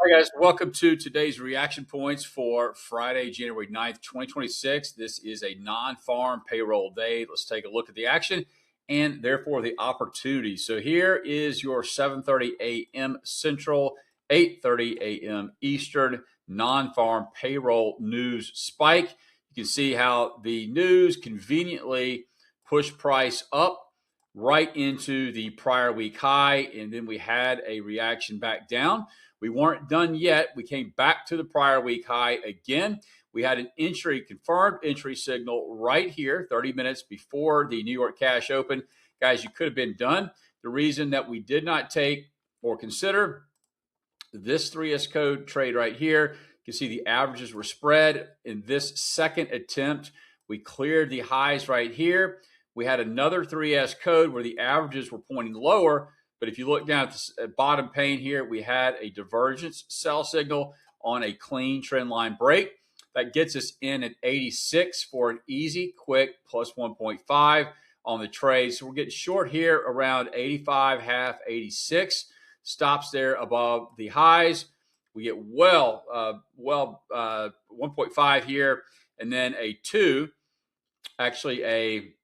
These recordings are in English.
Hi, guys. Welcome to today's reaction points for Friday, January 9th, 2026. This is a non-farm payroll day. Let's take a look at the action and therefore the opportunity. So here is your 7:30 a.m. Central, 8:30 a.m. Eastern non-farm payroll news spike. You can see how the news conveniently pushed price up right into the prior week high, and then we had a reaction back down. We weren't done yet. We came back to the prior week high again. We had an confirmed entry signal right here, 30 minutes before the New York cash open. Guys, you could have been done. The reason that we did not take or consider this 3S code trade right here, you can see the averages were spread. In this second attempt, we cleared the highs right here. We had another 3S code where the averages were pointing lower. But if you look down at the bottom pane here, we had a divergence sell signal on a clean trend line break. That gets us in at 86 for an easy, quick plus 1.5 on the trade. So we're getting short here around 85, half 86. Stops there above the highs. We get 1.5 here, and then a 2, actually a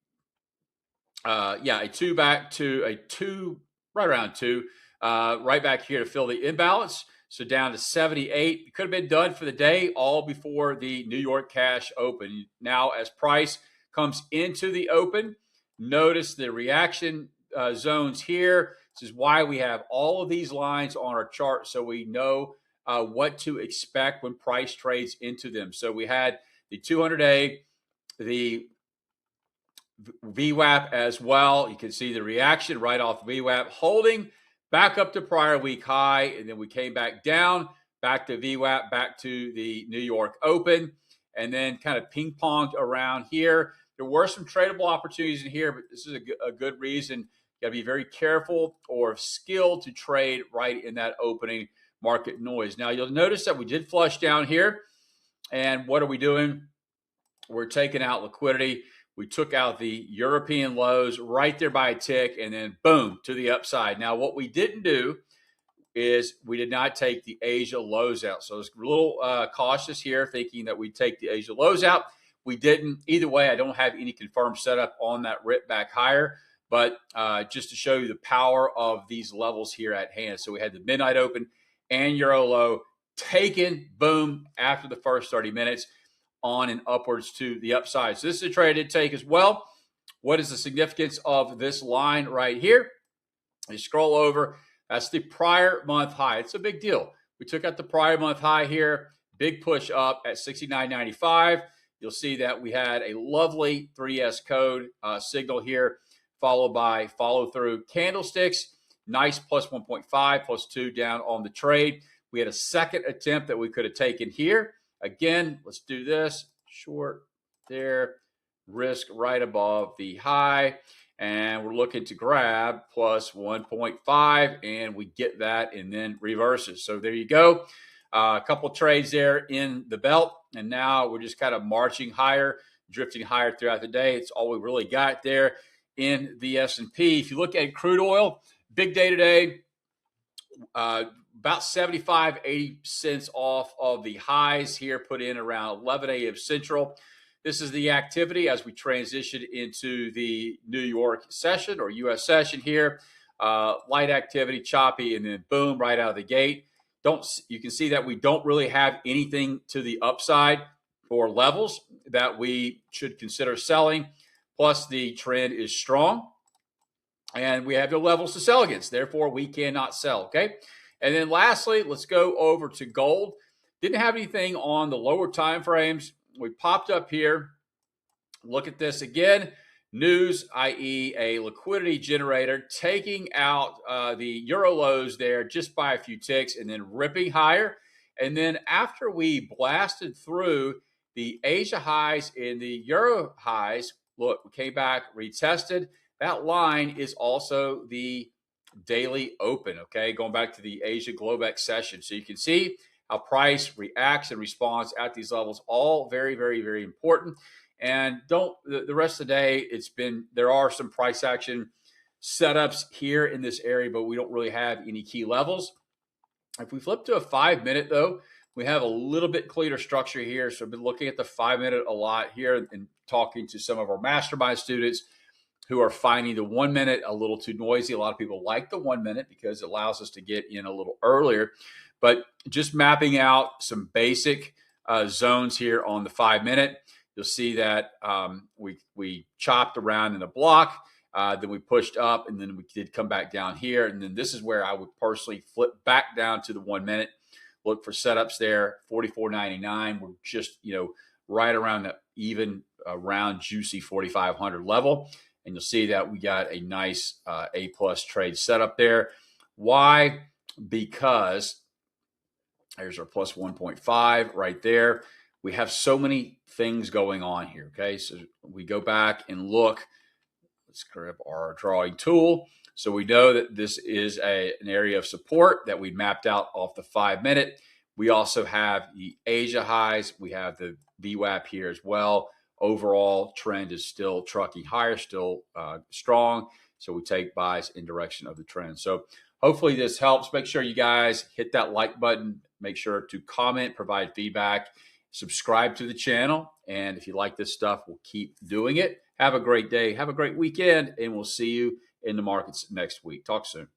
2 back to a 2, right around 2, right back here to fill the imbalance. So down to 78. It could have been done for the day, all before the New York cash open. Now, as price comes into the open, notice the reaction zones here. This is why we have all of these lines on our chart, so we know what to expect when price trades into them. So we had the 200-day, the VWAP as well. You can see the reaction right off VWAP, holding back up to prior week high, and then we came back down, back to VWAP, back to the New York open, and then kind of ping-ponged around here. There were some tradable opportunities in here, but this is a good reason. You got to be very careful or skilled to trade right in that opening market noise. Now, you'll notice that we did flush down here, and what are we doing? We're taking out liquidity. We took out the European lows right there by a tick, and then boom, to the upside. Now, what we didn't do is we did not take the Asia lows out. So I was a little cautious here, thinking that we'd take the Asia lows out. We didn't. Either way, I don't have any confirmed setup on that rip back higher, but just to show you the power of these levels here at hand. So we had the midnight open and Euro low taken, boom, after the first 30 minutes. On and upwards to the upside. So this is a trade I did take as well. What is the significance of this line right here? You scroll over. That's the prior month high. It's a big deal. We took out the prior month high here. Big push up at 69.95. You'll see that we had a lovely 3S code signal here, followed by follow-through candlesticks. Nice plus 1.5, plus 2 down on the trade. We had a second attempt that we could have taken here. Again, let's do this. Short there, risk right above the high, and we're looking to grab plus 1.5, and we get that and then reverses. So there you go. A couple trades there in the belt, and now we're just kind of marching higher, drifting higher throughout the day. It's all we really got there in the S&P. If you look at crude oil, big day today. About 75, 80 cents off of the highs here, put in around 11 a.m. Central. This is the activity as we transition into the New York session or U.S. session here. Light activity, choppy, and then boom, right out of the gate. You can see that we don't really have anything to the upside or levels that we should consider selling. Plus, the trend is strong, and we have no levels to sell against. Therefore, we cannot sell, okay? And then lastly, let's go over to gold. Didn't have anything on the lower time frames. We popped up here. Look at this again. News, i.e. a liquidity generator, taking out the Euro lows there just by a few ticks and then ripping higher. And then after we blasted through the Asia highs and the Euro highs, look, we came back, retested. That line is also the daily open, okay? Going back to the Asia Globex session. So you can see how price reacts and responds at these levels, all very, very, very important. And the rest of the day, there are some price action setups here in this area, but we don't really have any key levels. If we flip to a 5-minute though, we have a little bit cleaner structure here. So I've been looking at the 5-minute a lot here and talking to some of our mastermind students who are finding the 1 minute a little too noisy. A lot of people like the 1 minute because it allows us to get in a little earlier. But just mapping out some basic zones here on the 5-minute, you'll see that we chopped around in a block. Then we pushed up, and then we did come back down here. And then this is where I would personally flip back down to the 1 minute. Look for setups there, 44.99. We're just right around that even round juicy 4,500 level. And you'll see that we got a nice A+ trade setup there. Why? Because there's our plus 1.5 right there. We have so many things going on here, okay? So we go back and look. Let's grab our drawing tool. So we know that this is an area of support that we mapped out off the 5-minute. We also have the Asia highs. We have the VWAP here as well. Overall trend is still trucking higher, still strong. So we take buys in direction of the trend. So hopefully this helps. Make sure you guys hit that like button. Make sure to comment, provide feedback, subscribe to the channel. And if you like this stuff, we'll keep doing it. Have a great day. Have a great weekend. And we'll see you in the markets next week. Talk soon.